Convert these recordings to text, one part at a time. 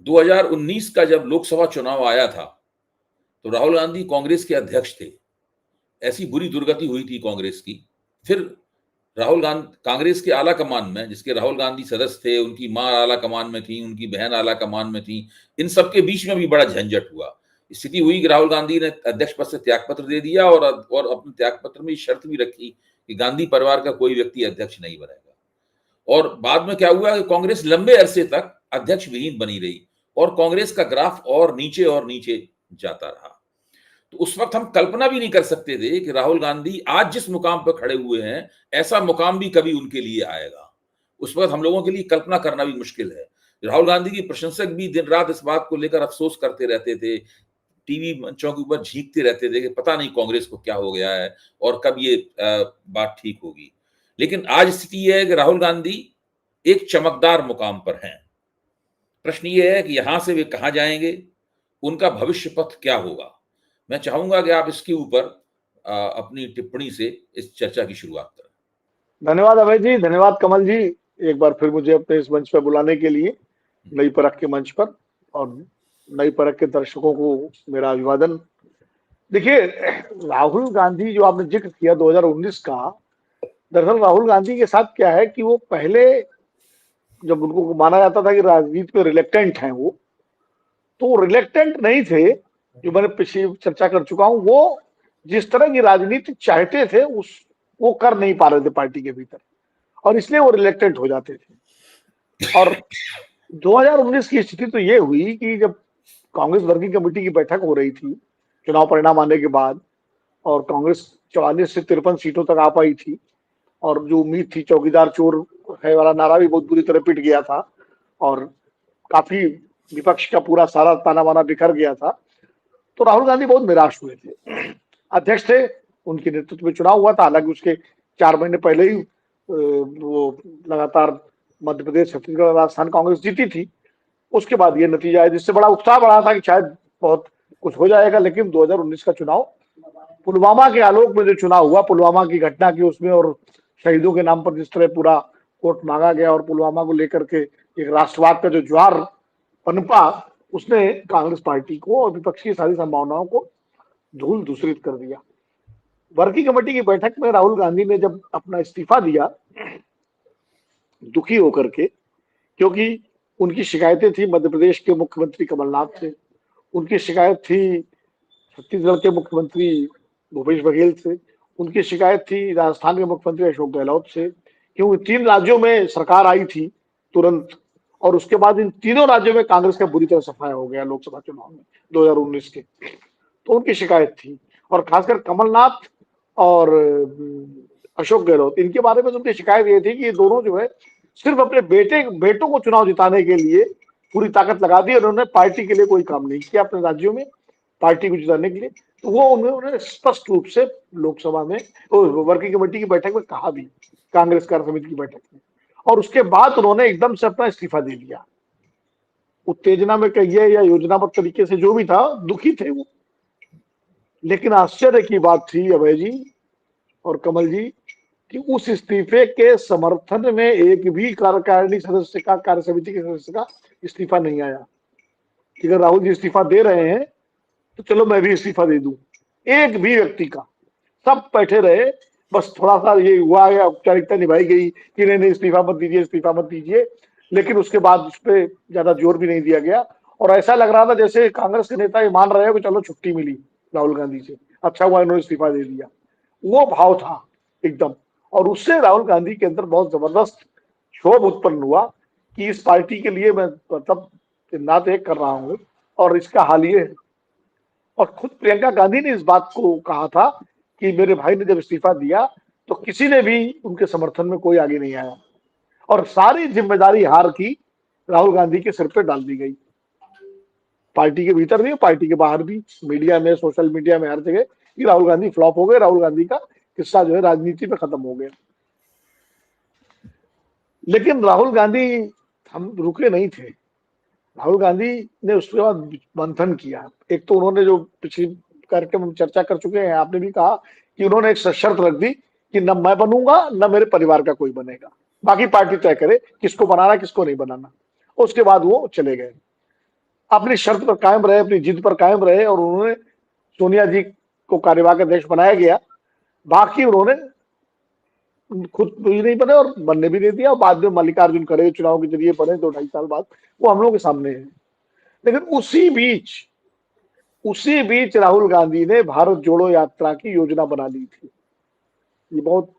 2019 का जब लोकसभा चुनाव आया था तो राहुल गांधी कांग्रेस के अध्यक्ष थे। ऐसी बुरी दुर्गति हुई थी कांग्रेस की। फिर राहुल गांधी कांग्रेस के आला कमान में, जिसके राहुल गांधी सदस्य थे, उनकी मां आला कमान में थी, उनकी बहन आला कमान में थी, इन सबके बीच में भी बड़ा झंझट हुआ। स्थिति हुई कि राहुल गांधी ने अध्यक्ष पद से त्यागपत्र दे दिया और अपने त्यागपत्र में शर्त भी रखी कि गांधी परिवार का कोई व्यक्ति अध्यक्ष नहीं बनेगा। और बाद में क्या हुआ कि कांग्रेस लंबे अरसे तक अध्यक्ष विहीन बनी रही और कांग्रेस का ग्राफ और नीचे जाता रहा। तो उस वक्त हम कल्पना भी नहीं कर सकते थे कि राहुल गांधी आज जिस मुकाम पर खड़े हुए हैं, ऐसा मुकाम भी कभी उनके लिए आएगा। उस वक्त हम लोगों के लिए कल्पना करना भी मुश्किल है। राहुल गांधी की प्रशंसक भी दिन रात इस बात को लेकर अफसोस करते रहते थे, टीवी मंचों के ऊपर झींकते रहते थे कि पता नहीं कांग्रेस को क्या हो गया है और कब ये बात ठीक होगी। लेकिन आज स्थिति यह है कि राहुल गांधी एक चमकदार मुकाम पर हैं। प्रश्न ये है कि यहां से वे कहां जाएंगे, उनका भविष्य पथ क्या होगा। मैं चाहूंगा कि आप इसके ऊपर अपनी टिप्पणी से इस चर्चा की शुरुआत करें। धन्यवाद अभय जी, धन्यवाद कमल जी, एक बार फिर मुझे अपने इस मंच पर बुलाने के लिए, नई परख के मंच पर, और नई परख के दर्शकों को मेरा अभिवादन। देखिए, राहुल गांधी जो आपने जिक्र किया 2019 का, दरअसल राहुल गांधी के साथ क्या है कि वो पहले जब उनको माना जाता था कि राजनीति में रिलेक्टेंट हैं वो, तो रिलेक्टेंट नहीं थे। जो मैंने पिछली चर्चा कर चुका हूं, वो जिस तरह की राजनीति चाहते थे उस वो कर नहीं पा रहे थे पार्टी के भीतर, और इसलिए वो रिलेक्टेंट हो जाते थे। और 2019 की स्थिति तो ये हुई कि जब कांग्रेस वर्किंग कमेटी की बैठक हो रही थी चुनाव परिणाम आने के बाद, और कांग्रेस 44 से 53 सीटों तक आ पाई थी, और जो उम्मीद थी चौकीदार चोर है वाला नारा भी बहुत बुरी तरह पिट गया था, और काफी विपक्ष का पूरा सारा ताना बाना बिखर गया था, तो राहुल गांधी बहुत निराश हुए थे। अध्यक्ष थे, उनके नेतृत्व में चुनाव हुआ था, हालांकि उसके 4 महीने पहले ही वो लगातार मध्य प्रदेश, छत्तीसगढ़, राजस्थान कांग्रेस जीती थी। उसके बाद ये नतीजा है जिससे बड़ा उत्साह बढ़ा था कि शायद बहुत कुछ हो जाएगा। लेकिन 2019 का चुनाव, पुलवामा के आलोक में जो चुनाव हुआ, पुलवामा की घटना की उसमें, और शहीदों के नाम पर जिस तरह पूरा वोट मांगा गया और पुलवामा को लेकर के एक राष्ट्रवाद का जो ज्वार पनपा, उसने कांग्रेस पार्टी को और विपक्ष की सारी संभावनाओं को धूल दूसरित कर दिया। वर्किंग कमेटी की बैठक में राहुल गांधी ने जब अपना इस्तीफा दिया, दुखी होकर के, क्योंकि उनकी शिकायतें थी मध्य प्रदेश के मुख्यमंत्री कमलनाथ से, उनकी शिकायत थी छत्तीसगढ़ के मुख्यमंत्री भूपेश बघेल से, उनकी शिकायत थी राजस्थान के मुख्यमंत्री अशोक गहलोत से, क्योंकि 3 राज्यों में सरकार आई थी तुरंत, और उसके बाद इन तीनों राज्यों में कांग्रेस का बुरी तरह सफाया हो गया लोकसभा चुनाव में 2019 के। तो उनकी शिकायत थी, और खासकर कमलनाथ और अशोक गहलोत, इनके बारे में उनकी शिकायत ये थी कि ये दोनों जो है सिर्फ अपने बेटों को चुनाव जिताने के लिए पूरी ताकत लगा दी, और उन्होंने पार्टी के लिए कोई काम नहीं किया अपने राज्यों में पार्टी को जिताने के लिए। तो वो उन्होंने स्पष्ट रूप से लोकसभा में वर्किंग कमेटी की बैठक में कहा भी, कांग्रेस कार्य समिति की बैठक में, और उसके बाद उन्होंने एकदम से अपना इस्तीफा दे दिया। उत्तेजना में कहिए या योजनाबद्ध तरीके से, जो भी था, दुखी थे वो। लेकिन आश्चर्य की बात थी अभय जी और कमल जी कि उस इस्तीफे के समर्थन में एक भी कार्यकारिणी सदस्य का, कार्य समिति के सदस्य का इस्तीफा नहीं आया। अगर राहुल जी इस्तीफा दे रहे हैं तो चलो मैं भी इस्तीफा दे दूं, एक भी व्यक्ति का। सब बैठे रहे, बस थोड़ा सा ये हुआ या औपचारिकता निभाई गई कि नहीं इस्तीफा मत दीजिए, इस्तीफा मत दीजिए, लेकिन उसके बाद उस पर ज्यादा जोर भी नहीं दिया गया। और ऐसा लग रहा था जैसे कांग्रेस के नेता ये मान रहे हो कि चलो छुट्टी मिली राहुल गांधी से, अच्छा हुआ इन्होंने इस्तीफा दे दिया, वो भाव था एकदम। और उससे राहुल गांधी के अंदर बहुत जबरदस्त क्षोभ उत्पन्न हुआ कि इस पार्टी के लिए मैं मतलब नात एक कर रहा हूं और इसका हाल ये है। और खुद प्रियंका गांधी ने इस बात को कहा था कि मेरे भाई ने जब इस्तीफा दिया तो किसी ने भी उनके समर्थन में कोई आगे नहीं आया, और सारी जिम्मेदारी हार की राहुल गांधी के सिर पे डाल दी गई। पार्टी के भीतर भी, पार्टी के बाहर भी, मीडिया में, सोशल मीडिया में, हर जगह कि राहुल गांधी फ्लॉप हो गए, राहुल गांधी का किस्सा जो है राजनीति में खत्म हो गया। लेकिन राहुल गांधी हम रुके नहीं थे। राहुल गांधी ने उसके बाद मंथन किया। एक तो उन्होंने, जो पिछली कार्यक्रम हम चर्चा कर चुके हैं, आपने भी कहा कि उन्होंने एक शर्त रख दी कि न मैं बनूंगा न मेरे परिवार का कोई बनेगा, बाकी पार्टी तय करे किसको बनाना किसको नहीं बनाना। उसके बाद वो चले गए। अपनी शर्त पर कायम रहे, अपनी जिद पर कायम रहे और उन्होंने सोनिया जी को कार्यवाहक अध्यक्ष बनाया गया। बाकी उन्होंने खुद भी नहीं बने और बनने भी नहीं दिया, और बाद में मल्लिकार्जुन खड़गे चुनाव के जरिए बने 2-2.5 साल बाद, वो हम लोगों के सामने है। लेकिन उसी बीच राहुल गांधी ने भारत जोड़ो यात्रा की योजना बना ली थी। ये बहुत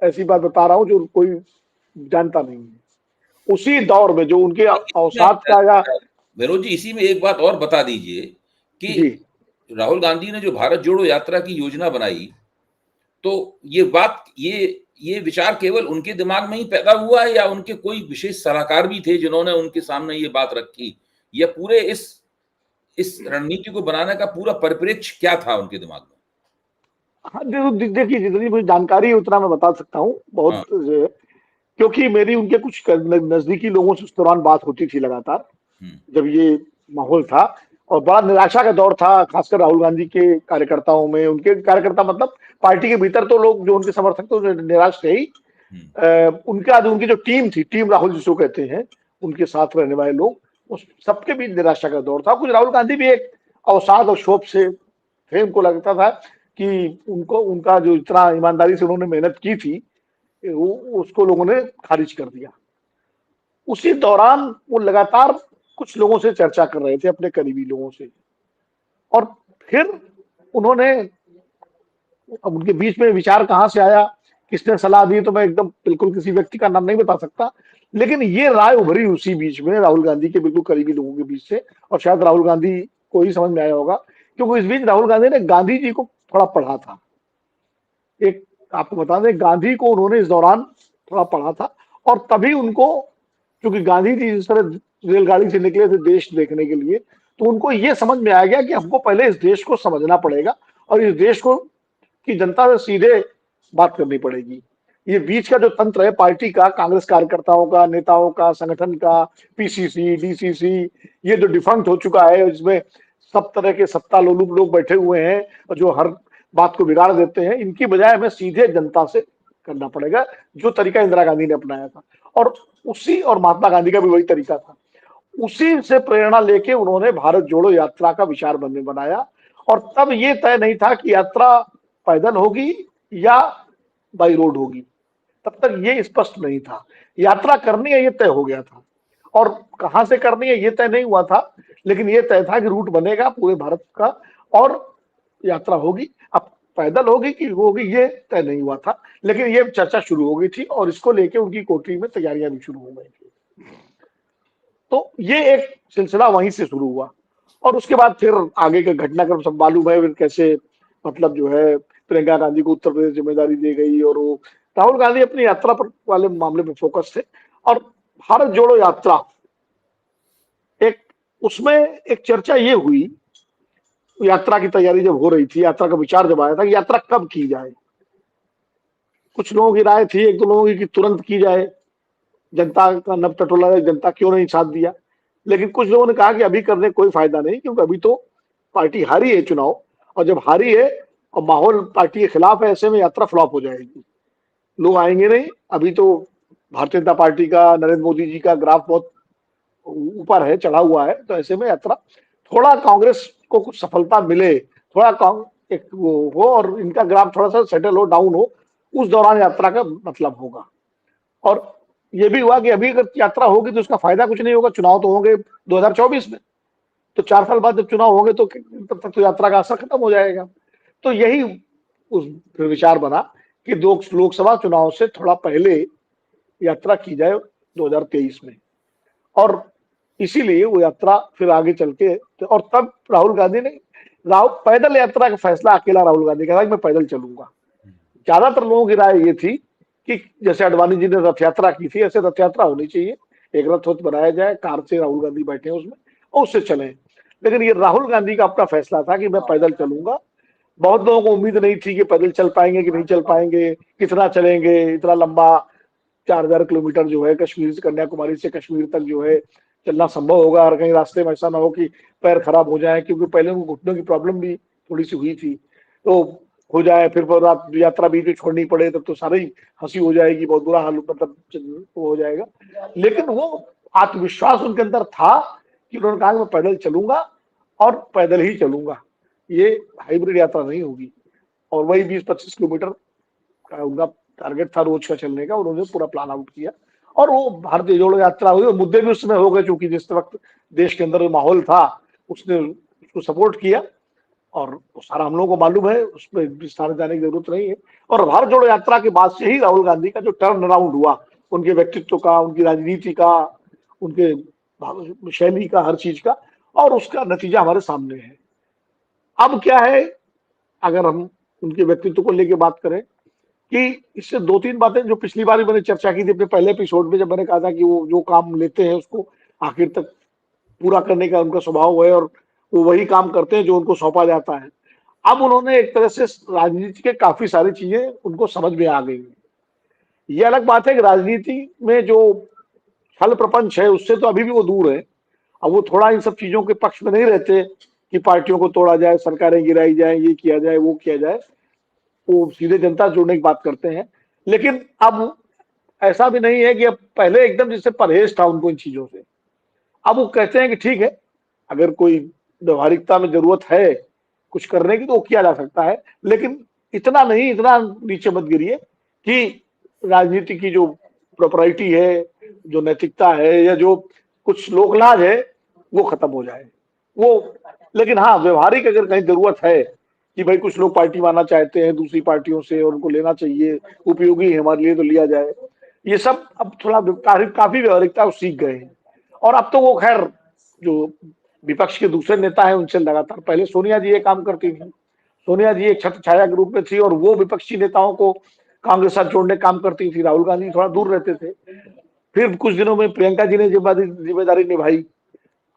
ऐसी बात बता रहा हूं जो कोई जानता नहीं है। उसी दौर में जो उनके अवसाद का या विनोद जी, इसी में एक बात और बता दीजिए कि जी राहुल गांधी ने जो भारत जोड़ो यात्रा की योजना बनाई, तो ये विचार केवल उनके दिमाग में ही पैदा हुआ है या उनके कोई विशेष सलाहकार भी थे जिन्होंने उनके सामने ये बात रखी, या पूरे इस रणनीति को बनाने का पूरा परिप्रेक्ष्य क्या था उनके दिमाग में? हाँ, देखिए जितनी मुझे जानकारी है उतना मैं बता सकता हूँ बहुत, हाँ। क्योंकि मेरी उनके कुछ नजदीकी लोगों से उस दौरान बात होती थी लगातार, जब ये माहौल था और बड़ा निराशा का दौर था, खासकर राहुल गांधी के कार्यकर्ताओं में। उनके कार्यकर्ता मतलब पार्टी के भीतर तो लोग जो उनके समर्थक थे तो निराश थे ही। उनकी जो टीम थी, टीम राहुल जिसको कहते हैं, उनके साथ रहने वाले लोग, उस सबके बीच निराशा का दौर था। कुछ राहुल गांधी भी एक अवसाद और शोक से थे। उनको लगता था कि उनका जो इतना ईमानदारी से उन्होंने मेहनत की थी उसको लोगों ने खारिज कर दिया। उसी दौरान वो लगातार कुछ लोगों से चर्चा कर रहे थे, अपने करीबी लोगों से, और फिर उन्होंने, अब उनके बीच में विचार कहां से आया, किसने सलाह दी, तो मैं एकदम बिल्कुल किसी व्यक्ति का नाम नहीं बता सकता, लेकिन ये राय उभरी उसी बीच में राहुल गांधी के बिल्कुल करीबी लोगों के बीच से, और शायद राहुल गांधी को ही समझ में आया होगा, क्योंकि इस बीच राहुल गांधी ने गांधी जी को थोड़ा पढ़ा था। एक आपको बता दें, गांधी को उन्होंने इस दौरान थोड़ा पढ़ा था, और तभी उनको, क्योंकि गांधी जी जिस तरह रेलगाड़ी से निकले थे देश देखने के लिए, तो उनको ये समझ में आ गया कि हमको पहले इस देश को समझना पड़ेगा और इस देश को की जनता से सीधे बात करनी पड़ेगी। ये बीच का जो तंत्र है पार्टी का, कांग्रेस कार्यकर्ताओं का, नेताओं का, संगठन का, पीसीसी, डीसीसी, ये जो डिफंक्ट हो चुका है, इसमें सब तरह के सत्ता लोलुप लोग बैठे हुए हैं और जो हर बात को बिगाड़ देते हैं, इनकी बजाय हमें सीधे जनता से करना पड़ेगा, जो तरीका इंदिरा गांधी ने अपनाया था, और महात्मा गांधी का भी वही तरीका था। उसी से प्रेरणा लेके उन्होंने भारत जोड़ो यात्रा का विचार बनाया, और तब ये तय नहीं था कि यात्रा पैदल होगी या बाई रोड होगी, तब तक ये स्पष्ट नहीं था। यात्रा करनी है ये तय हो गया था, और कहां से करनी है ये तय नहीं हुआ था, लेकिन ये तय था कि रूट बनेगा पूरे भारत का और यात्रा होगी। अब पैदल होगी कि होगी ये तय नहीं हुआ था, लेकिन ये चर्चा शुरू हो गई थी और इसको लेके उनकी कोठरी में तैयारियां भी शुरू हो गई थी। तो ये एक सिलसिला वहीं से शुरू हुआ, और उसके बाद फिर आगे के घटनाक्रम सब मालूम है, फिर कैसे मतलब जो है प्रियंका गांधी को उत्तर प्रदेश जिम्मेदारी दी गई, और वो राहुल गांधी अपनी यात्रा पर वाले मामले में फोकस थे। और भारत जोड़ो यात्रा, एक उसमें एक चर्चा ये हुई, यात्रा की तैयारी जब हो रही थी, यात्रा का विचार जब आया था कि यात्रा कब की जाए। कुछ लोगों की राय थी, एक दो लोगों की कि तुरंत की जाए, जनता का नब टटोला है, जनता क्यों नहीं साथ दिया। लेकिन कुछ लोगों ने कहा कि अभी करने कोई फायदा नहीं, क्योंकि अभी तो पार्टी हारी है चुनाव, और जब हारी है और माहौल पार्टी के खिलाफ है, ऐसे में यात्रा फ्लॉप हो जाएगी, लोग आएंगे नहीं। अभी तो भारतीय जनता पार्टी का, नरेंद्र मोदी जी का ग्राफ बहुत ऊपर है, चढ़ा हुआ है, तो ऐसे में यात्रा थोड़ा कांग्रेस को कुछ सफलता मिले, थोड़ा एक वो हो और इनका ग्राफ थोड़ा सा सेटल हो, डाउन हो, उस दौरान यात्रा का मतलब होगा। और ये भी हुआ कि अभी अगर यात्रा होगी तो उसका फायदा कुछ नहीं होगा, चुनाव तो होंगे 2024 में, तो 4 साल बाद जब चुनाव होंगे तो तब तक तो यात्रा का असर खत्म हो जाएगा। तो यही उस फिर विचार बना कि लोकसभा चुनाव से थोड़ा पहले यात्रा की जाए 2023 में, और इसीलिए वो यात्रा फिर आगे चल के, और तब राहुल गांधी ने पैदल यात्रा का फैसला अकेला राहुल गांधी का था कि मैं पैदल चलूंगा। ज्यादातर लोगों की राय ये थी कि जैसे अडवाणी जी ने रथ यात्रा की थी, ऐसे रथ यात्रा होनी चाहिए, एक रथ बनाया जाए, कार से राहुल गांधी बैठे उसमें और उससे चलें। लेकिन ये राहुल गांधी का अपना फैसला था कि मैं पैदल चलूंगा। बहुत लोगों को उम्मीद नहीं थी कि पैदल चल पाएंगे कि नहीं चल पाएंगे, कितना चलेंगे, इतना लंबा 4000 किलोमीटर जो है कश्मीर से, कन्याकुमारी से कश्मीर तक जो है चलना संभव होगा, और कहीं रास्ते में ऐसा ना हो कि पैर खराब हो जाए, क्योंकि पहले उनको घुटनों की प्रॉब्लम भी थोड़ी सी हुई थी, तो हो जाए फिर रात यात्रा बीच में छोड़नी पड़े तब तो सारी हंसी हो जाएगी, बहुत बुरा हाल मतलब वो हो जाएगा। लेकिन वो आत्मविश्वास उनके अंदर था कि उन्होंने कहा कि मैं पैदल चलूंगा और पैदल ही चलूंगा, ये हाइब्रिड यात्रा नहीं होगी। और वही 20-25 किलोमीटर का उनका टारगेट था रोज का चलने का, उन्होंने पूरा प्लान आउट किया और वो भारतीय जोड़ो यात्रा हुई। और मुद्दे भी उस समय हो गए, क्योंकि जिस वक्त देश के अंदर माहौल था उसने उसको सपोर्ट किया, और वो सारा हम लोगों को मालूम है, उसमें विस्तार जाने की जरूरत नहीं है। और भारत जोड़ो यात्रा के बाद से ही राहुल गांधी का जो टर्न अराउंड हुआ, उनके व्यक्तित्व का, उनकी राजनीति का, उनके शैली का, हर चीज का, और उसका नतीजा हमारे सामने है। अब क्या है, अगर हम उनके व्यक्तित्व को लेके बात करें, कि इससे 2-3 बातें जो पिछली बार भी मैंने चर्चा की थी अपने पहले एपिसोड में, जब मैंने कहा था कि वो जो काम लेते हैं उसको आखिर तक पूरा करने का उनका स्वभाव है, और वो वही काम करते हैं जो उनको सौंपा जाता है। अब उन्होंने एक तरह से राजनीति के काफी सारी चीजें उनको समझ में आ गई। ये अलग बात है कि राजनीति में जो छल प्रपंच है उससे तो अभी भी वो दूर है। अब वो थोड़ा इन सब चीजों के पक्ष में नहीं रहते कि पार्टियों को तोड़ा जाए, सरकारें गिराई जाए, ये किया जाए, वो किया जाए। वो सीधे जनता जोड़ने की बात करते हैं। लेकिन अब ऐसा भी नहीं है कि अब पहले एकदम जिससे परहेज था उनको इन चीजों से, अब वो कहते हैं कि ठीक है, अगर कोई व्यवहारिकता में जरूरत है कुछ करने की तो वो किया जा सकता है, लेकिन इतना नहीं, इतना नीचे मत गिरिए कि राजनीति की जो प्रॉपर्टी है, जो नैतिकता है, या जो कुछ लोकलाज है, वो खत्म हो जाए। वो, लेकिन हाँ, व्यवहारिक अगर कहीं जरूरत है कि भाई कुछ लोग पार्टी बनाना चाहते हैं दूसरी पार्टियों से और उनको लेना चाहिए, उपयोगी है हमारे लिए तो लिया जाए, ये सब अब थोड़ा काफी व्यवहारिकता सीख गए हैं। और अब तो वो खैर जो विपक्ष के दूसरे नेता है उनसे लगातार, पहले सोनिया जी ये काम करती थी, सोनिया जी एक छत्र छाया के रूप में थी और वो विपक्षी नेताओं को कांग्रेस साथ जोड़ने काम करती थी, राहुल गांधी थोड़ा दूर रहते थे। फिर कुछ दिनों में प्रियंका जी ने जिम्मेदारी निभाई।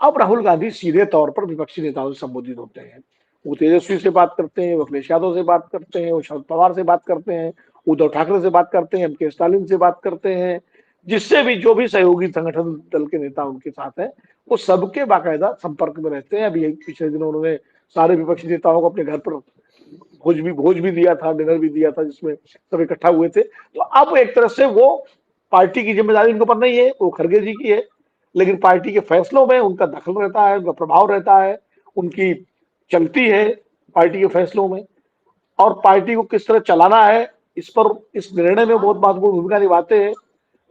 अब राहुल गांधी सीधे तौर पर विपक्षी नेताओं से संबोधित होते हैं। वो तेजस्वी से बात करते हैं, वो अखिलेश यादव से बात करते हैं, वो शरद पवार से बात करते हैं, उद्धव ठाकरे से बात करते हैं, एम.के. स्टालिन से बात करते हैं, जिससे भी जो भी सहयोगी संगठन दल के नेता उनके साथ हैं, वो सबके बाकायदा संपर्क में रहते हैं। अभी पिछले दिनों उन्होंने सारे विपक्षी नेताओं को अपने घर पर भोज भी दिया था, डिनर भी दिया था, जिसमें सब इकट्ठा हुए थे। तो अब एक तरह से वो पार्टी की जिम्मेदारी उनके ऊपर नहीं है, वो खड़गे जी की है, लेकिन पार्टी के फैसलों में उनका दखल रहता है, उनका प्रभाव रहता है, उनकी चलती है पार्टी के फैसलों में। और पार्टी को किस तरह चलाना है इस पर, इस निर्णय में बहुत महत्वपूर्ण भूमिका निभाते हैं।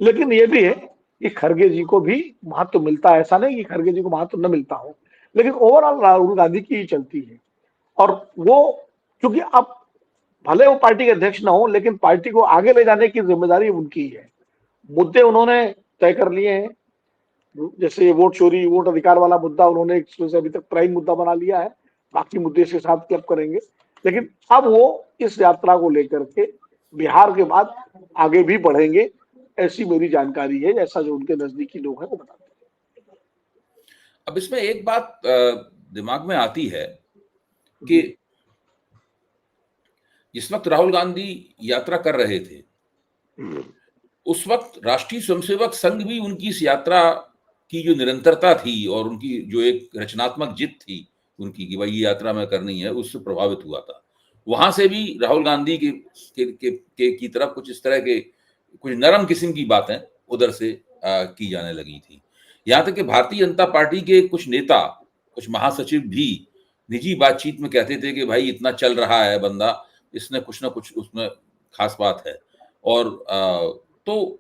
लेकिन ये भी है कि खड़गे जी को भी महत्व मिलता है, ऐसा नहीं कि खड़गे जी को महत्व न मिलता हो, लेकिन ओवरऑल राहुल गांधी की ही चलती है। और वो, क्योंकि अब भले वो पार्टी के अध्यक्ष ना हो, लेकिन पार्टी को आगे ले जाने की जिम्मेदारी उनकी है। मुद्दे उन्होंने तय कर लिए हैं, जैसे ये वोट चोरी, वोट अधिकार वाला मुद्दा उन्होंने अभी तक प्राइम मुद्दा बना लिया है, बाकी मुद्दे इसके साथ क्लब करेंगे। लेकिन अब वो इस यात्रा को लेकर के बिहार के बाद आगे भी बढ़ेंगे, ऐसी मेरी जानकारी है, जैसा जो उनके नजदीकी लोग हैं वो बताते हैं। अब इसमें एक बात दिमाग में आती है कि जिस वक्त राहुल गांधी यात्रा कर रहे थे, उस वक्त राष्ट्रीय स्वयंसेवक संघ भी उनकी इस यात्रा की जो निरंतरता थी और उनकी जो एक रचनात्मक जिद थी उनकी कि भाई ये यात्रा में करनी है, उससे प्रभावित हुआ था। वहां से भी राहुल गांधी की तरफ कुछ इस तरह के कुछ नरम किस्म की बातें उधर से की जाने लगी थी। यहाँ तक कि भारतीय जनता पार्टी के कुछ नेता, कुछ महासचिव भी निजी बातचीत में कहते थे कि भाई इतना चल रहा है बंदा, इसने कुछ ना कुछ उसमें खास बात है। और तो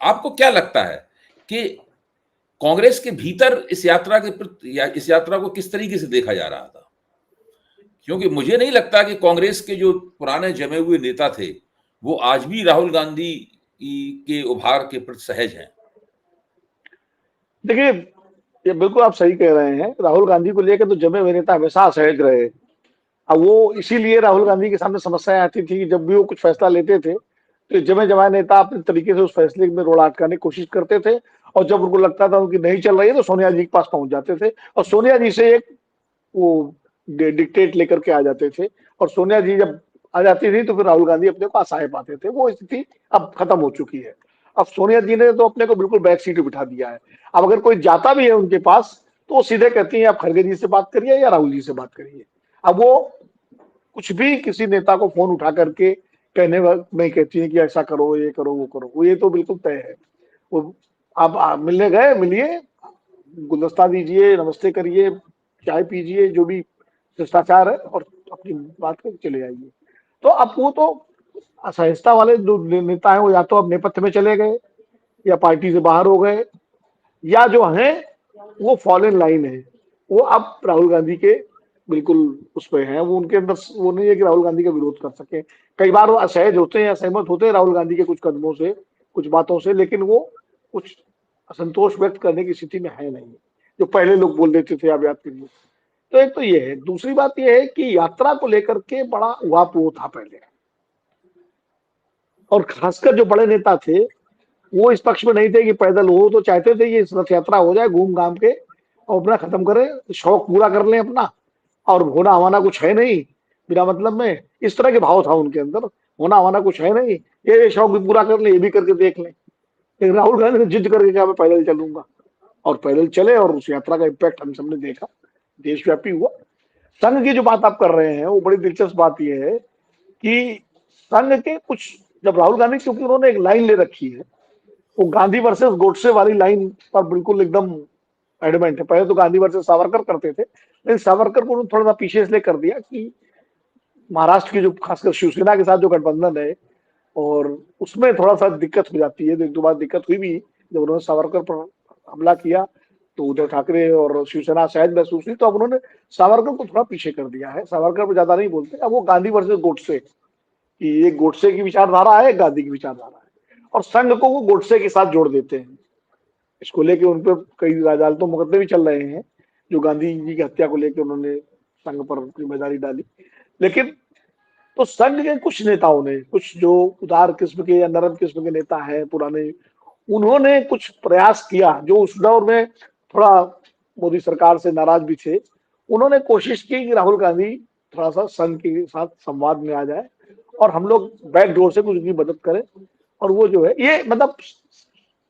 आपको क्या लगता है कि कांग्रेस के भीतर इस यात्रा के प्रति या इस यात्रा को किस तरीके से देखा जा रहा था? क्योंकि मुझे नहीं लगता कि कांग्रेस के जो पुराने जमे हुए नेता थे वो आज भी राहुल गांधी के उभार के प्रति सहज हैं। देखिए, ये बिल्कुल आप सही कह रहे हैं, राहुल गांधी को लेकर तो जमे हुए नेता हमेशा सहज रहे। अब वो इसीलिए राहुल गांधी के सामने समस्याएं आती थी कि जब भी वो कुछ फैसला लेते थे तो जमे जमाए नेता अपने तरीके से उस फैसले में रोड़ा अटकाने की कोशिश करते थे, और जब उनको लगता था उनकी नहीं चल रही है तो सोनिया जी के पास पहुंच जाते थे, और सोनिया जी से एक वो डिक्टेट लेकर के आ जाते थे। और सोनिया जी जब आ जाती थी तो फिर राहुल गांधी अपने को असहाय पाते थे। वो स्थिति अब खत्म हो चुकी है। अब सोनिया जी ने तो अपने को बिल्कुल बैक सीट बिठा दिया है। अब अगर कोई जाता भी है उनके पास तो वो सीधे कहती है आप खड़गे जी से बात करिए या राहुल जी से बात करिए। अब वो कुछ भी किसी नेता को फोन उठा करके कहने नहीं कहती है कि ऐसा करो, ये करो, वो करो। वो ये तो बिल्कुल तय है। वो आप मिलने गए, मिलिए, गुलदस्ता दीजिए, नमस्ते करिए, चाय पीजिए, जो भी शिष्टाचार है, और अपनी बात करके चले जाइए। तो अब वो तो असहिष्णुता वाले जो नेता है वो या तो अब नेपथ्य में चले गए, या पार्टी से बाहर हो गए, या जो है वो फॉरेन लाइन है, वो अब राहुल गांधी के बिल्कुल उस पे है। वो उनके अंदर वो नहीं है कि राहुल गांधी का विरोध कर सके। कई बार वो असहज होते हैं, असहमत होते हैं राहुल गांधी के कुछ कदमों से, कुछ बातों से, लेकिन वो कुछ असंतोष व्यक्त करने की स्थिति में है नहीं, जो पहले लोग बोल देते थे, आप याद करिए। तो एक तो ये है। दूसरी बात ये है कि यात्रा को लेकर के बड़ा उहापोह था पहले, और खासकर जो बड़े नेता थे वो इस पक्ष में नहीं थे कि पैदल हो, तो चाहते थे ये रथ यात्रा हो जाए, घूम घाम के और अपना खत्म करें, शौक पूरा कर लें अपना, और होना हवाना कुछ है नहीं बिना मतलब में। इस तरह के भाव था उनके अंदर, होना हवाना कुछ है नहीं, ये शौक भी पूरा कर लें, ये भी करके देख लें। लेकिन राहुल गांधी ने जिद करके कहा मैं पैदल चलूंगा, और पैदल चले, और उस यात्रा का इम्पैक्ट हम सबने देखा, देशव्यापी हुआ। संघ की जो बात आप कर रहे हैं वो बड़ी दिलचस्प बात यह है कि संघ के कुछ, जब राहुल गांधी, क्योंकि उन्होंने एक लाइन ले रखी है, वो गांधी वर्सेस गोडसे वाली लाइन पर बिल्कुल एकदम एडमेंट है। पहले तो गांधी वर्सेस सावरकर करते थे, लेकिन सावरकर को उन्होंने थोड़ा सा पीछे इसलिए कर दिया कि महाराष्ट्र की जो खासकर शिवसेना के साथ जो गठबंधन है, और उसमें थोड़ा सा दिक्कत हो जाती है। एक दो बार दिक्कत हुई भी, जब उन्होंने सावरकर पर हमला किया तो उद्धव ठाकरे और शिवसेना शायद महसूस हुई, तो अब उन्होंने सावरकर को थोड़ा पीछे कर दिया है। सावरकर पर ज्यादा नहीं बोलते, अब वो गांधी वर्सेस गोडसे, कि एक गोडसे की विचारधारा है, एक गांधी की विचारधारा है, और संघ को वो गोडसे के साथ जोड़ देते हैं। इसको लेके उन पर कई अदालतों मुकदमे भी चल रहे हैं, जो गांधी जी की हत्या को लेकर उन्होंने संघ पर जिम्मेदारी डाली। लेकिन तो संघ के कुछ नेताओं ने, कुछ जो उदार किस्म के या नरम किस्म के नेता हैं पुराने, उन्होंने कुछ प्रयास किया, जो उस दौर में थोड़ा मोदी सरकार से नाराज भी थे। उन्होंने कोशिश की कि राहुल गांधी थोड़ा सा संघ के साथ संवाद में आ जाए, और हम लोग बैक डोर से कुछ उनकी मदद करें। और वो जो है, ये मतलब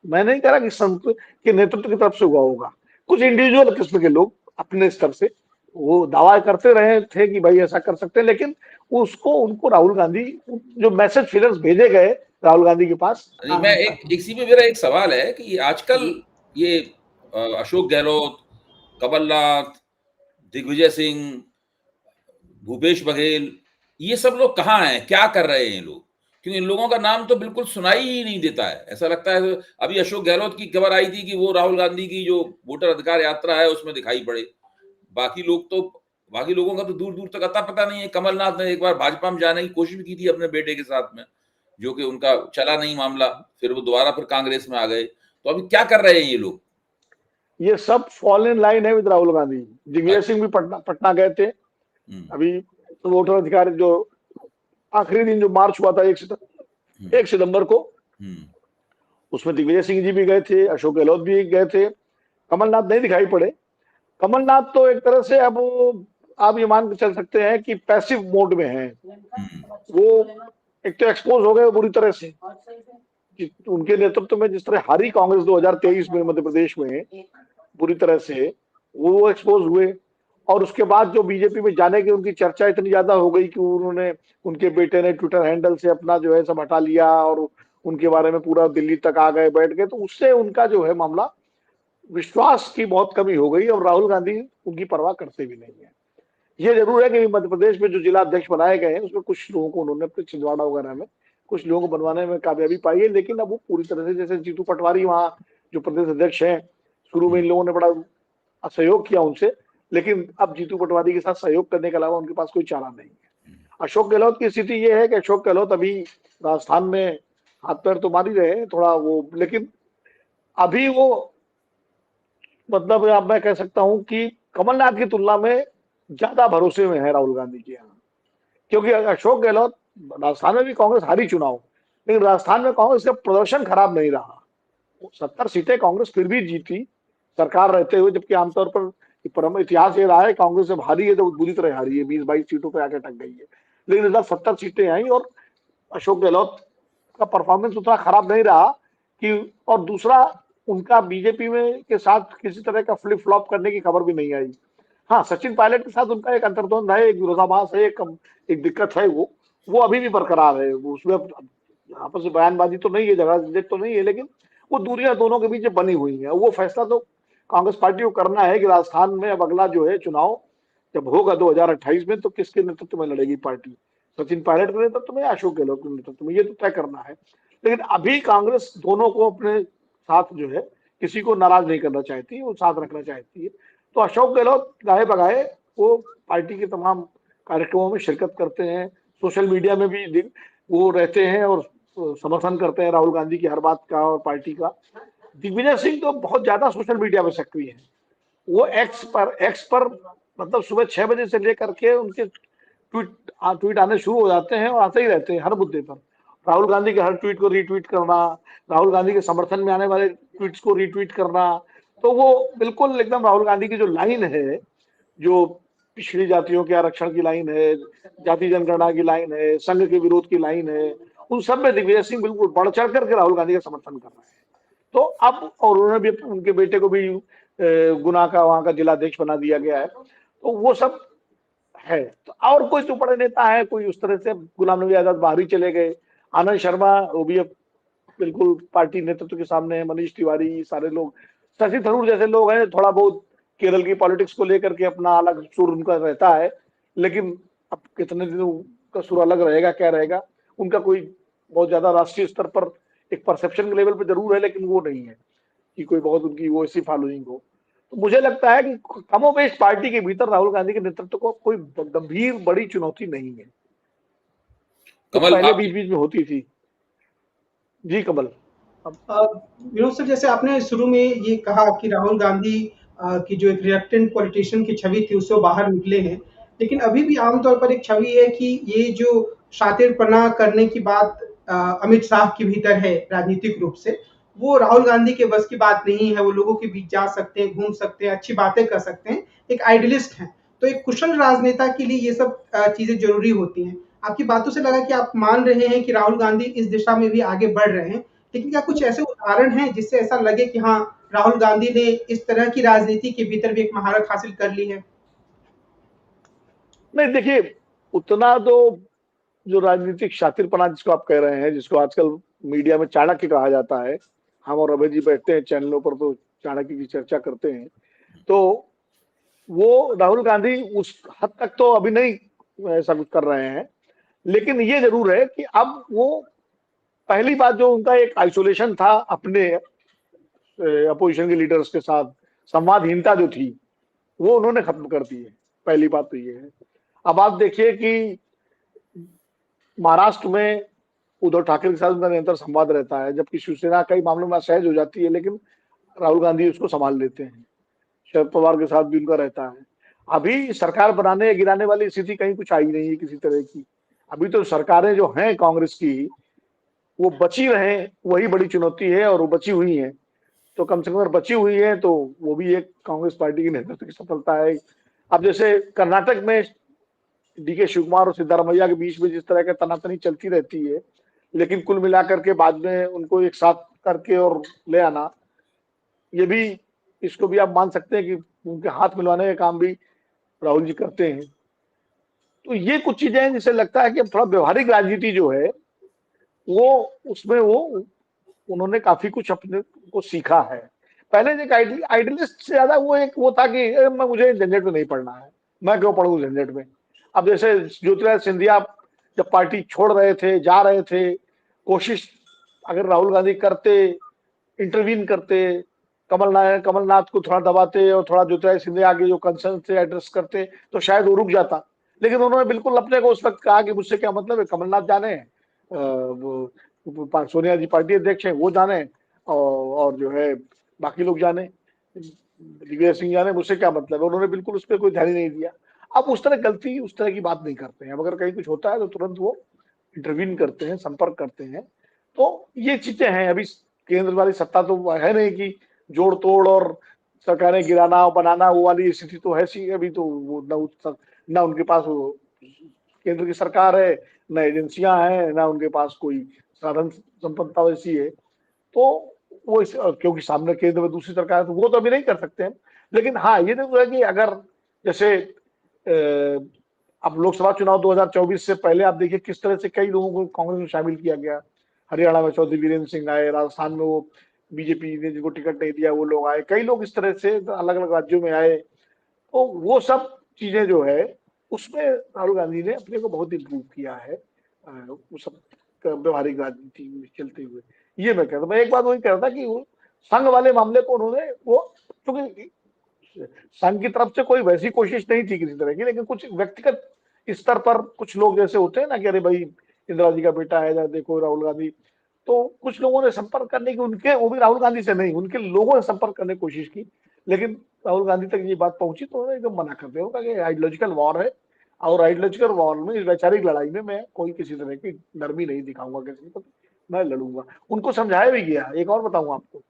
मैं नहीं कह रहा कि संघ के नेतृत्व की तरफ से हुआ होगा, कुछ इंडिविजुअल किस्म के लोग अपने स्तर से वो दावा करते रहे थे कि भाई ऐसा कर सकते हैं, लेकिन उसको उनको राहुल गांधी, जो मैसेज फिलर्स भेजे गए राहुल गांधी के पास। नहीं, मैं एक इसी में मेरा एक सवाल है कि आजकल जी, ये अशोक गहलोत, कमलनाथ, दिग्विजय सिंह, भूपेश बघेल, ये सब लोग कहाँ हैं, क्या कर रहे हैं ये लोग? क्योंकि इन लोगों का नाम तो बिल्कुल सुनाई ही नहीं देता है। ऐसा लगता है अभी अशोक गहलोत की खबर आई थी कि वो राहुल गांधी की जो वोटर अधिकार यात्रा है उसमें दिखाई पड़े। बाकी लोग तो, बाकी लोगों का तो दूर दूर तक अता पता नहीं है। कमलनाथ ने एक बार भाजपा में जाने की कोशिश भी की थी अपने बेटे के साथ में, जो कि उनका चला नहीं मामला, फिर वो दोबारा फिर कांग्रेस में आ गए। तो अभी क्या कर रहे हैं ये लोग? ये सब फॉल इन लाइन है विद राहुल गांधी। दिग्विजय सिंह भी पटना पटना गए थे हम्म, अभी, तो वोटर अधिकार जो आखिरी दिन जो मार्च हुआ था 1 सितंबर को, हम्म, उसमें दिग्विजय सिंह जी भी गए थे, अशोक गहलोत भी गए थे, कमलनाथ नहीं दिखाई पड़े। कमलनाथ तो एक तरह से अब आप ये मान के चल सकते हैं कि पैसिव मोड में है हम्म, वो। एक तो एक्सपोज हो गए बुरी तरह से, कि उनके नेतृत्व में जिस तरह हारी कांग्रेस 2023 में मध्य प्रदेश में बुरी तरह से, वो एक्सपोज हुए। और उसके बाद जो बीजेपी में जाने की उनकी चर्चा इतनी ज्यादा हो गई कि उन्होंने, उनके बेटे ने ट्विटर हैंडल से अपना जो है सब हटा लिया, और उनके बारे में पूरा दिल्ली तक आ गए, बैठ गए, तो उससे उनका जो है मामला, विश्वास की बहुत कमी हो गई, और राहुल गांधी उनकी परवाह करते भी नहीं है। ये जरूर है कि मध्य प्रदेश में जो जिला अध्यक्ष बनाए गए हैं उसमें कुछ लोगों को उन्होंने अपने छिंदवाड़ा वगैरह में कुछ लोगों को बनवाने में कामयाबी पाई है, लेकिन अब वो पूरी तरह से, जैसे जीतू पटवारी वहाँ जो प्रदेश अध्यक्ष हैं, शुरू में इन लोगों ने बड़ा असहयोग किया उनसे, लेकिन अब जीतू पटवारी के साथ सहयोग करने के अलावा उनके पास कोई चारा नहीं है। अशोक गहलोत की स्थिति ये है कि अशोक गहलोत अभी राजस्थान में हाथ पैर तो मार ही रहे हैं थोड़ा वो, लेकिन अभी वो, मतलब अब मैं कह सकता हूं कि कमलनाथ की तुलना में ज्यादा भरोसे में है राहुल गांधी के यहाँ। क्योंकि अशोक गहलोत, राजस्थान में भी कांग्रेस हारी चुनाव, लेकिन राजस्थान में कांग्रेस का प्रदर्शन खराब नहीं रहा। 70 सीटें कांग्रेस फिर भी जीती सरकार रहते हुए, जबकि आमतौर पर इतिहास ये रहा है कांग्रेस जब हारी है तो बुरी तरह हारी है, 20-22 सीटों पर आके अटक गई है। लेकिन इस बार 70 सीटें आई, और अशोक गहलोत का परफॉर्मेंस उतना खराब नहीं रहा कि, और दूसरा, उनका बीजेपी में के साथ किसी तरह का फ्लिप फ्लॉप करने की खबर भी नहीं आई। हाँ, सचिन पायलट के साथ उनका एक अंतर्द्वंद है, एक विरोधाभास है, एक दिक्कत है, वो अभी भी बरकरार है। वो उसमें आपस में बयानबाजी तो नहीं है, झगड़ा झंझट तो नहीं है, लेकिन वो दूरियां दोनों के बीच बनी हुई है। वो फैसला तो कांग्रेस पार्टी को करना है कि राजस्थान में अब अगला जो है चुनाव जब होगा 2028 में, तो किसके नेतृत्व में लड़ेगी पार्टी, सचिन पायलट के नेतृत्व में या अशोक गहलोत के नेतृत्व में, ये तो तय करना है। लेकिन अभी कांग्रेस दोनों को अपने साथ जो है, किसी को नाराज नहीं करना चाहती, वो साथ रखना चाहती है। तो अशोक गहलोत गाहे बगाए वो पार्टी के तमाम कार्यक्रमों में शिरकत करते हैं, सोशल मीडिया में भी वो रहते हैं और समर्थन करते हैं राहुल गांधी की हर बात का और पार्टी का। दिग्विजय सिंह तो बहुत ज्यादा सोशल मीडिया में सक्रिय है। वो एक्स पर मतलब सुबह 6 बजे से लेकर के उनके ट्वीट आने शुरू हो जाते हैं और आते ही रहते हैं हर मुद्दे पर। राहुल गांधी के हर ट्वीट को रीट्वीट करना, राहुल गांधी के समर्थन में आने वाले ट्वीट्स को रीट्वीट करना। तो वो बिल्कुल एकदम राहुल गांधी की जो लाइन है, जो पिछड़ी जातियों के आरक्षण की लाइन है, जाति जनगणना की लाइन है, संघ के विरोध की लाइन है, उन सब में दिग्विजय सिंह बिल्कुल बढ़ चढ़ करके राहुल गांधी का समर्थन कर रहे हैं। तो अब और उन्होंने भी उनके बेटे को भी गुना का वहां का जिलाध्यक्ष बना दिया गया है। तो वो सब है। तो और कोई तो बड़े नेता है कोई उस तरह से, गुलाम नबी आजाद बाहर ही चले गए, आनंद शर्मा वो भी अब बिल्कुल पार्टी नेतृत्व के सामने है, मनीष तिवारी, सारे लोग, शशि थरूर जैसे लोग हैं, थोड़ा बहुत केरल की पॉलिटिक्स को लेकर के अपना अलग सुर उनका रहता है, लेकिन अब कितने दिनों का सुर अलग रहेगा क्या रहेगा, उनका कोई बहुत ज्यादा राष्ट्रीय स्तर पर एक परसेप्शन के लेवल पे जरूर है, लेकिन वो नहीं है कि कोई बहुत उनकी वो ऐसी फॉलोइंग हो। तो मुझे लगता है कि कमोबेश पार्टी के भीतर राहुल गांधी के नेतृत्व को कोई गंभीर बड़ी चुनौती नहीं है, तो कमल पहले आप बीच बीच में होती थी। जी कमल। विनोद सर, जैसे आपने शुरू में ये कहा कि राहुल गांधी की जो एक रिएक्टेंट पॉलिटिशियन की छवि थी उससे वो बाहर निकले हैं, लेकिन अभी भी आमतौर पर एक छवि है कि ये जो शातिरपना करने की बात अमित शाह के भीतर है राजनीतिक रूप से, वो राहुल गांधी के बस की बात नहीं है। वो लोगों के बीच जा सकते हैं, घूम सकते हैं, अच्छी बातें कर सकते हैं, एक आइडियलिस्ट हैं। तो एक कुशल राजनेता के लिए ये सब चीजें जरूरी होती हैं। आपकी बातों से लगा कि आप मान रहे हैं कि राहुल गांधी इस दिशा में भी आगे बढ़ रहे हैं, लेकिन क्या कुछ ऐसे उदाहरण हैं जिससे ऐसा लगे कि हाँ, राहुल गांधी ने इस तरह की राजनीति के भीतर भी एक महारत हासिल कर ली है? नहीं देखिए, उतना तो जो राजनीतिक शातिरपना जिसको आप कह रहे हैं, जिसको आजकल मीडिया में चाणक्य कहा जाता है, हम और अभय जी बैठते हैं चैनलों पर तो चाणक्य की चर्चा करते हैं, तो वो राहुल गांधी उस हद तक तो अभी नहीं ऐसा कुछ कर रहे हैं। लेकिन ये जरूर है कि अब वो, पहली बात जो उनका एक आइसोलेशन था अपने अपोजिशन के लीडर्स के साथ, संवादहीनता जो थी वो उन्होंने खत्म कर दी है। पहली बात तो ये है। अब आप देखिए कि महाराष्ट्र में उद्धव ठाकरे के साथ उनका निरंतर संवाद रहता है, जबकि शिवसेना कई मामलों में असहज हो जाती है, लेकिन राहुल गांधी उसको संभाल लेते हैं। शरद पवार के साथ भी उनका रहता है। अभी सरकार बनाने या गिराने वाली स्थिति कहीं कुछ आई नहीं है किसी तरह की। अभी तो सरकारें जो हैं कांग्रेस की, वो बची रहे वही बड़ी चुनौती है, और वो बची हुई है तो कम से कम अगर बची हुई है तो वो भी एक कांग्रेस पार्टी की नेतृत्व की सफलता है। अब जैसे कर्नाटक में डीके शिवकुमार और सिद्धारमैया के बीच में जिस तरह की तनातनी चलती रहती है, लेकिन कुल मिलाकर के बाद में उनको एक साथ करके और ले आना, ये भी, इसको भी आप मान सकते हैं कि उनके हाथ मिलवाने का काम भी राहुल जी करते हैं। तो ये कुछ चीजें हैं जिससे लगता है कि अब थोड़ा व्यवहारिक राजनीति जो है वो, उसमें वो उन्होंने काफी कुछ अपने को सीखा है। पहले एक आइडियलिस्ट से ज्यादा वो एक वो था कि मैं, मुझे झंझट में नहीं पड़ना है, मैं क्यों पढ़ूं झंझट में। अब जैसे ज्योतिरादित्य सिंधिया जब पार्टी छोड़ रहे थे, जा रहे थे, कोशिश अगर राहुल गांधी करते, इंटरवीन करते, कमलनाथ को थोड़ा दबाते और थोड़ा ज्योतिरादित्य सिंधिया के जो कंसर्न थे एड्रेस करते, तो शायद वो रुक जाता। लेकिन उन्होंने बिल्कुल अपने को उस वक्त कहा कि मुझसे क्या मतलब है, कमलनाथ जाने, वो सोनिया जी पार्टी अध्यक्ष है वो जाने, और जो है बाकी लोग जाने, दिग्विजय सिंह जाने, मुझसे क्या मतलब है। उन्होंने बिल्कुल उस पर कोई ध्यान ही नहीं दिया। अब उस तरह गलती, उस तरह की बात नहीं करते हैं। अब अगर कहीं कुछ होता है तो तुरंत वो इंटरवीन करते हैं, संपर्क करते हैं। तो ये चीजें हैं। अभी केंद्र वाली सत्ता तो है नहीं कि जोड़ तोड़ और सरकारें गिराना और बनाना, वो वाली स्थिति तो है सी अभी। तो वो न उनके पास वो केंद्र की सरकार है, न एजेंसियां हैं, न उनके पास कोई साधन संपन्नता वैसी है। तो वो क्योंकि सामने केंद्र में दूसरी सरकार है, तो वो तो अभी नहीं कर सकते हैं। लेकिन हाँ, ये तो है कि अगर जैसे अब लोकसभा चुनाव 2024 से पहले आप देखिए किस तरह से कई लोगों को कांग्रेस में शामिल किया गया। हरियाणा में चौधरी वीरेंद्र सिंह आए, राजस्थान में वो बीजेपी ने जिनको टिकट नहीं दिया वो लोग आए, कई लोग इस तरह से अलग अलग राज्यों में आए। तो वो सब चीजें जो है उसमें राहुल गांधी ने अपने को बहुत इम्प्रूव किया है, वो सब व्यवहारिक राजनीति में चलते हुए। ये मैं कहता, मैं एक बात वही कह रहा था कि वो संघ वाले मामले को उन्होंने वो, क्योंकि संघ की तरफ से कोई वैसी कोशिश नहीं थी किसी तरह की, लेकिन कुछ व्यक्तिगत स्तर पर कुछ लोग जैसे होते हैं ना कि अरे भाई इंदिरा जी का बेटा है, जरा देखो राहुल गांधी, तो कुछ लोगों ने संपर्क करने की, उनके वो भी राहुल गांधी से नहीं, उनके लोगों ने संपर्क करने की कोशिश की, लेकिन राहुल गांधी तक ये बात पहुंची तो उन्होंने एकदम मना कर दिया, उनका कि आइडियोलॉजिकल वॉर है, और आइडियोलॉजिकल वॉर में, इस वैचारिक लड़ाई में मैं कोई किसी तरह की नरमी नहीं दिखाऊंगा, किसी को मैं लड़ूंगा। उनको समझाया भी गया। एक और बताऊंगा आपको,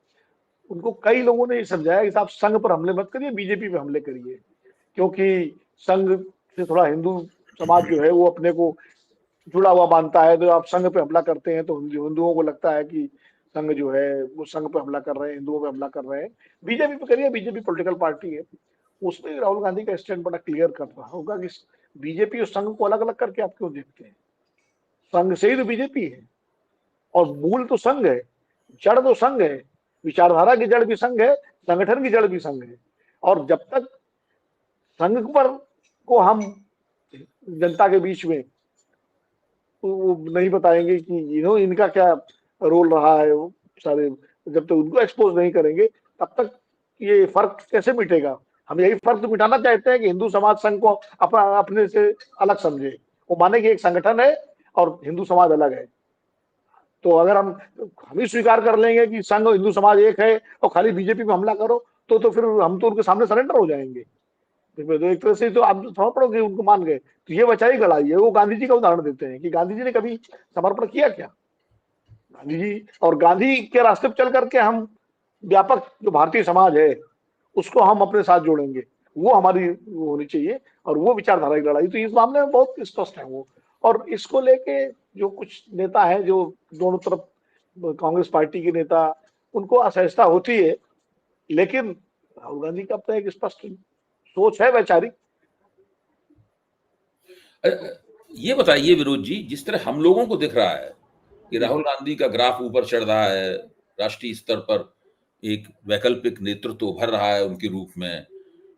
उनको कई लोगों ने ये समझाया कि साहब संघ पर हमले मत करिए, बीजेपी पे हमले करिए, क्योंकि संघ से थोड़ा हिंदू समाज जो है वो अपने को जुड़ा हुआ मानता है, तो आप संघ पे हमला करते हैं तो हिंदुओं को लगता है कि संघ जो है वो संघ पे हमला कर रहे हैं, हिंदुओं पे हमला कर रहे हैं। बीजेपी पे करिए, बीजेपी पॉलिटिकल पार्टी है। उसमें राहुल गांधी का स्टैंड बड़ा क्लियर कर रहा होगा कि बीजेपी और संघ को अलग अलग करके आप क्यों देखते हैं, संघ से ही तो बीजेपी है, और मूल तो संघ है, जड़ तो संघ है, विचारधारा की जड़ भी संघ है, संगठन की जड़ भी संघ है। और जब तक संघ पर को हम जनता के बीच में वो नहीं बताएंगे कि इनका क्या रोल रहा है, वो सारे जब तक उनको एक्सपोज नहीं करेंगे तब तक ये फर्क कैसे मिटेगा। हम यही फर्क तो मिटाना चाहते हैं कि हिंदू समाज संघ को अपने से अलग समझे, वो माने कि एक संगठन है और हिंदू समाज अलग है। तो अगर हम ही स्वीकार कर लेंगे कि संघ और हिंदू समाज एक है और खाली बीजेपी पे हमला करो, तो फिर हम तो उनके सामने सरेंडर हो जाएंगे। तो एक तरह से तो आप समझ पड़ोगे, उनको मान गए तो ये वैचारिक लड़ाई है। वो गांधी जी का उदाहरण देते हैं कि गांधी जी ने कभी समर्पण किया क्या, गांधी जी और गांधी के रास्ते पर चल करके हम व्यापक जो भारतीय समाज है उसको हम अपने साथ जोड़ेंगे, वो हमारी वो होनी चाहिए, और वो विचारधारा की लड़ाई तो इस मामले में बहुत स्पष्ट है वो। और इसको लेके जो कुछ नेता हैं, जो दोनों तरफ कांग्रेस पार्टी के नेता, उनको असहजता होती है, लेकिन राहुल गांधी का अपना एक स्पष्ट सोच है वैचारिक। ये बताइए विरोध जी, जिस तरह हम लोगों को दिख रहा है कि राहुल गांधी का ग्राफ ऊपर चढ़ रहा है, राष्ट्रीय स्तर पर एक वैकल्पिक नेतृत्व उभर रहा है उनके रूप में,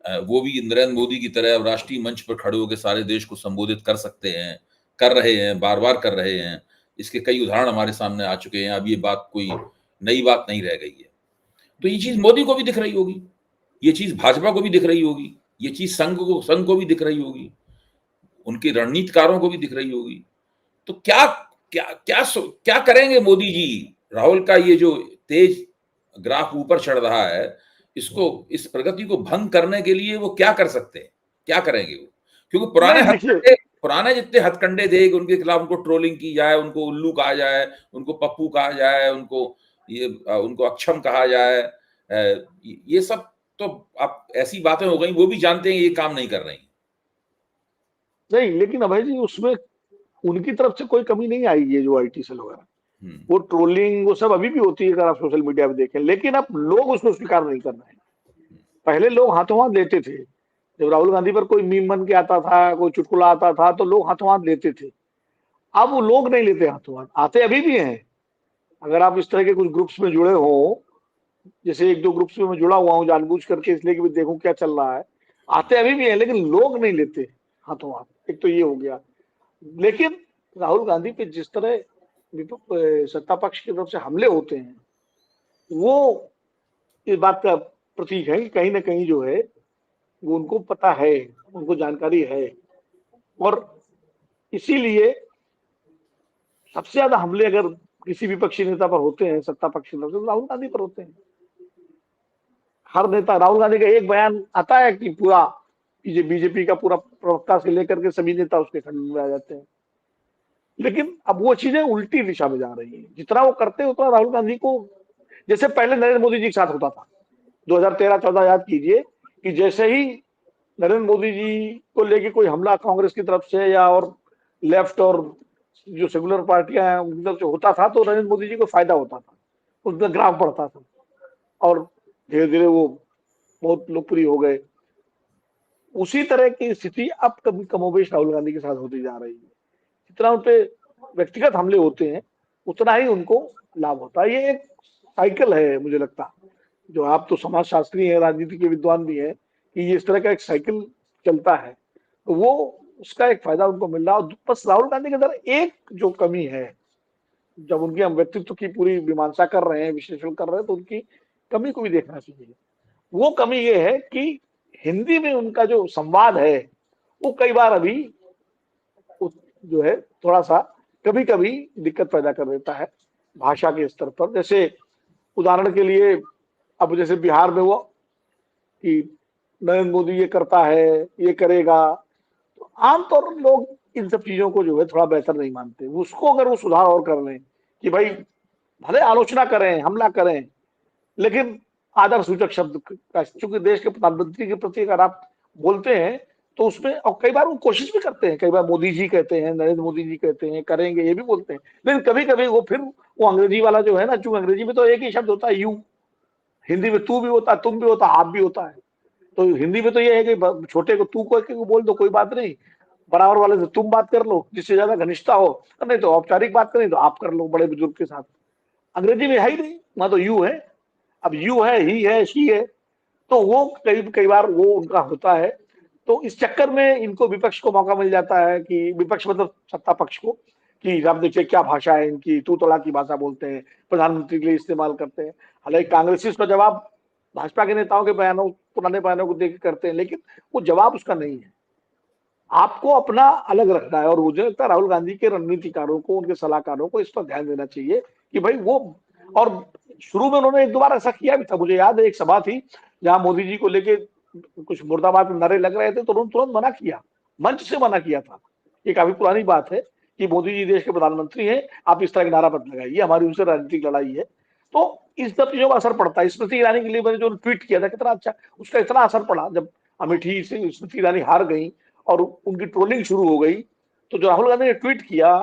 वो भी नरेंद्र मोदी की तरह अब राष्ट्रीय मंच पर खड़े होकर सारे देश को संबोधित कर सकते हैं, कर रहे हैं, बार बार कर रहे हैं। इसके कई उदाहरण हमारे सामने आ चुके हैं, अब ये बात कोई नई बात नहीं रह गई है। तो ये चीज मोदी को भी दिख रही होगी, ये चीज भाजपा को भी दिख रही होगी, ये चीज संघ को भी दिख रही होगी, उनके रणनीतिकारों को भी दिख रही होगी। तो क्या क्या क्या क्या करेंगे मोदी जी? राहुल का ये जो तेज ग्राफ ऊपर चढ़ रहा है, इसको, इस प्रगति को भंग करने के लिए वो क्या कर सकते हैं, क्या करेंगे वो? क्योंकि पुराने जितने हथकंडे थे कि उनके खिलाफ उनको ट्रोलिंग की जाए, उनको उल्लू कहा जाए, उनको पप्पू कहा जाए, उनको अक्षम कहा जाए, ये सब तो आप ऐसी बातें हो गई, वो भी जानते हैं ये काम नहीं कर रही। नहीं, लेकिन अभय जी उसमें उनकी तरफ से कोई कमी नहीं आई है, जो आईटी सेल वगैरह, वो ट्रोलिंग वो सब अभी भी होती है, अगर आप सोशल मीडिया पे देखें, लेकिन अब लोग उसको स्वीकार नहीं कर रहे हैं। पहले लोग हाथों हाथ लेते थे, जब राहुल गांधी पर कोई मीम बन के आता था, कोई चुटकुला आता था, तो लोग हाथों हाथ लेते थे। अब वो लोग नहीं लेते हाथों हाथ, आते अभी भी हैं। अगर आप इस तरह के कुछ ग्रुप्स में जुड़े हो, जैसे एक दो ग्रुप्स में मैं जुड़ा हुआ हूँ जानबूझ करके, इसलिए कि देखूं क्या चल रहा है, आते अभी भी है, लेकिन लोग नहीं लेते हाथों हाथ। एक तो ये हो गया। लेकिन राहुल गांधी पे जिस तरह सत्ता पक्ष की तरफ से हमले होते हैं, वो इस बात का प्रतीक है कि कहीं ना कहीं जो है वो उनको पता है, उनको जानकारी है, और इसीलिए सबसे ज्यादा हमले अगर किसी विपक्षी नेता पर होते हैं सत्ता पक्ष की तरफ से, तो राहुल गांधी पर होते हैं। हर नेता, राहुल गांधी का एक बयान आता है कि पूरा बीजेपी का पूरा प्रवक्ता से लेकर के सभी नेता उसके खंड में आ जाते हैं। लेकिन अब वो चीजें उल्टी दिशा में जा रही है, जितना वो करते हैं उतना राहुल गांधी को, जैसे पहले नरेंद्र मोदी जी के साथ होता था 2013-14, याद कीजिए कि जैसे ही नरेंद्र मोदी जी को लेके कोई हमला कांग्रेस की तरफ से या और लेफ्ट और जो सेकुलर पार्टियां हैं उनकी तरफ से होता था, तो नरेंद्र मोदी जी को फायदा होता था, उनका ग्राफ बढ़ता था, और धीरे धीरे वो बहुत लोकप्रिय हो गए। उसी तरह की स्थिति अब कभी कमोबेश राहुल गांधी के साथ होती जा रही है। जितना उन पे व्यक्तिगत हमले होते हैं उतना ही उनको लाभ होता है। ये एक साइकिल है, मुझे लगता, जो आप तो समाजशास्त्री हैं, राजनीति के विद्वान भी हैं, कि ये इस तरह का एक साइकिल चलता है, तो वो उसका एक फायदा उनको मिल रहा है। और बस राहुल गांधी के अंदर एक जो कमी है, जब उनके हम व्यक्तित्व की पूरी मीमांसा कर रहे हैं, विश्लेषण कर रहे हैं, तो उनकी कमी को भी देखना चाहिए। वो कमी ये है कि हिंदी में उनका जो संवाद है, वो कई बार अभी जो है थोड़ा सा कभी कभी दिक्कत पैदा कर देता है भाषा के स्तर पर। जैसे उदाहरण के लिए, अब जैसे बिहार में वो कि नरेंद्र मोदी ये करता है, ये करेगा, तो आमतौर पर लोग इन सब चीजों को जो है थोड़ा बेहतर नहीं मानते। उसको अगर वो सुधार और कर लें कि भाई भले आलोचना करें, हमला करें, लेकिन आदर सूचक शब्द का, चूंकि देश के प्रधानमंत्री के प्रति अगर आप बोलते हैं तो उसमें, और कई बार वो कोशिश भी करते हैं, कई बार मोदी जी कहते हैं, नरेंद्र मोदी जी कहते हैं, करेंगे, ये भी बोलते हैं, लेकिन कभी कभी वो फिर वो अंग्रेजी वाला जो है ना, चूंकि अंग्रेजी में तो एक ही शब्द होता है यू, हिंदी में तू भी होता है, तुम भी होता है, आप भी होता है। तो हिंदी में तो ये है कि छोटे को तू को बोल दो, कोई बात नहीं, बराबर वाले से तुम बात कर लो, जिससे ज्यादा घनिष्ठता हो, नहीं तो औपचारिक बात करें तो आप कर लो बड़े बुजुर्ग के साथ। अंग्रेजी में है ही नहीं, वहां तो यू है। अब यू है, ही है, शी है, तो वो कई बार वो उनका होता है। तो इस चक्कर में इनको विपक्ष को मौका मिल जाता है, कि विपक्ष मतलब सत्ता पक्ष को, कि आप देखिए क्या भाषा है इनकी, तू तड़ा की भाषा बोलते हैं, प्रधानमंत्री के लिए इस्तेमाल करते हैं। हालांकि कांग्रेसी उसका जवाब भाजपा के नेताओं के बयानों, पुराने बयानों को देख करते हैं, लेकिन वो जवाब उसका नहीं है। आपको अपना अलग रखना है, और मुझे लगता है राहुल गांधी के रणनीतिकारों को, उनके सलाहकारों को इस पर ध्यान देना चाहिए कि भाई वो, और शुरू में उन्होंने एक दो बार ऐसा किया भी था। मुझे याद है एक सभा थी जहां मोदी जी को लेके कुछ मुर्दाबाद नारे लग रहे थे, तो उन्होंने तुरंत मना किया, मंच से मना किया था। ये काफी पुरानी बात है कि मोदी जी देश के प्रधानमंत्री हैं, आप इस तरह की नारा मत लगाइए, हमारी उनसे राजनीतिक लड़ाई है। तो इस सब चीजों का असर पड़ता है। स्मृति ईरानी के लिए मैंने जो ट्वीट किया था, कितना अच्छा उसका इतना असर पड़ा। जब अमेठी से स्मृति ईरानी हार गई और उनकी ट्रोलिंग शुरू हो गई, तो जो राहुल गांधी ने ट्वीट किया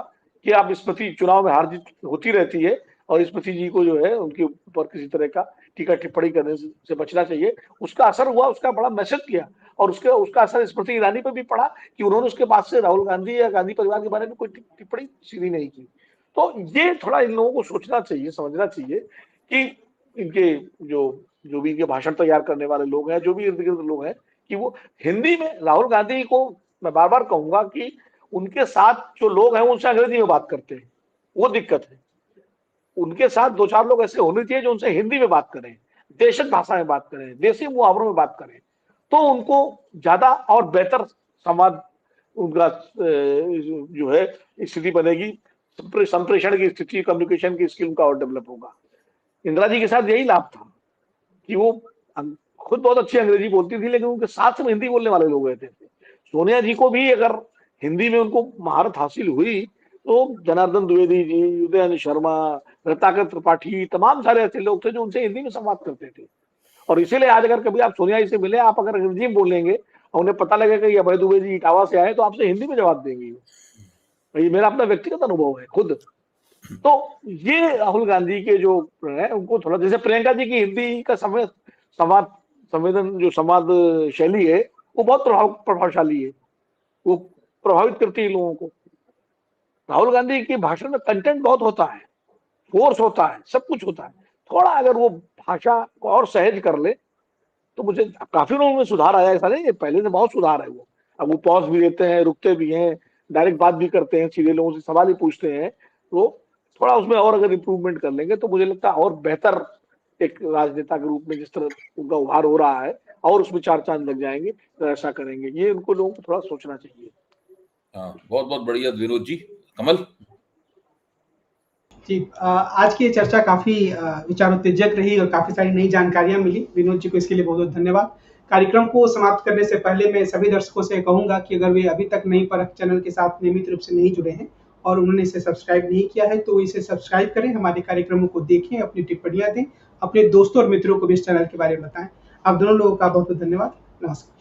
कि आप स्मृति, चुनाव में हार जीत होती रहती है और स्मृति जी को जो है उनके ऊपर किसी तरह का टीका टिप्पणी करने से बचना चाहिए, उसका असर हुआ, उसका बड़ा मैसेज किया। और उसका असर स्मृति ईरानी पर भी पड़ा कि उन्होंने उसके बाद से राहुल गांधी या गांधी परिवार के बारे में कोई टिप्पणी सीधी नहीं की। तो ये थोड़ा इन लोगों को सोचना चाहिए, समझना चाहिए कि इनके जो भी इनके भाषण तैयार करने वाले लोग हैं, जो भी इर्द गिर्द लोग हैं, कि वो हिंदी में, राहुल गांधी को मैं बार बार कहूंगा कि उनके साथ जो लोग हैं उनसे अंग्रेजी में बात करते हैं, वो दिक्कत है। उनके साथ दो चार लोग ऐसे होने चाहिए जो उनसे हिंदी में बात करें, देशज भाषा में बात करें, देसी मुहावरों में बात करें, तो उनको ज्यादा और बेहतर संवाद, उनका जो है स्थिति बनेगी, संप्रेषण की स्थिति, कम्युनिकेशन की स्किल उनका और डेवलप होगा। इंदिरा जी के साथ यही लाभ था कि वो खुद बहुत अच्छी अंग्रेजी बोलती थी, लेकिन उनके साथ में हिंदी बोलने वाले लोग रहते थे। सोनिया जी को भी अगर हिंदी में उनको महारत हासिल हुई, तो जनार्दन द्विवेदी जी, उदयन शर्मा, रत्नाकर त्रिपाठी, तमाम सारे ऐसे लोग थे जो उनसे हिंदी में संवाद करते थे। और इसीलिए आज अगर कभी आप सोनिया जी से मिले, आप अगर अंग्रेजी में बोलेंगे और उन्हें पता लगेगा कि अभय दुबे जी इटावा से आए, तो आपसे हिंदी में जवाब देंगे। ये मेरा अपना व्यक्तिगत अनुभव है खुद। तो ये राहुल गांधी के जो है, उनको थोड़ा, जैसे प्रियंका जी की हिंदी का संवाद शैली है, वो बहुत प्रभावशाली है, वो प्रभावित करती है लोगों को। राहुल गांधी के भाषण में कंटेंट बहुत होता है, फोर्स होता है, सब कुछ होता है। थोड़ा अगर वो भाषा को और सहज कर ले, तो मुझे काफी लोगों में सुधार आया। ऐसा नहीं, पहले से बहुत सुधार है वो। अब वो पॉज भी देते हैं, रुकते भी हैं, डायरेक्ट बात भी करते हैं, सीधे लोगों से सवाल ही पूछते हैं। तो थोड़ा उसमें और अगर इम्प्रूवमेंट कर लेंगे, तो मुझे लगता है और बेहतर एक राजनेता के रूप में जिस तरह उनका उभार हो रहा है, और उसमें चार चांद लग जाएंगे, तो ऐसा करेंगे। ये उनको लोगों को थोड़ा सोचना चाहिए। हाँ, बहुत बहुत बढ़िया विनोद जी। कमल जी, आज की ये चर्चा काफी विचारोत्तेजक रही और काफी सारी नई जानकारियां मिली। विनोद जी को इसके लिए बहुत बहुत धन्यवाद। कार्यक्रम को समाप्त करने से पहले मैं सभी दर्शकों से कहूंगा कि अगर वे अभी तक नई परख चैनल के साथ नियमित रूप से नहीं जुड़े हैं और उन्होंने इसे सब्सक्राइब नहीं किया है, तो इसे सब्सक्राइब करें, हमारे कार्यक्रमों को देखें, अपनी टिप्पणियां दें, अपने दोस्तों और मित्रों को भी इस चैनल के बारे में बताएं। आप दोनों लोगों का बहुत बहुत धन्यवाद। नमस्कार।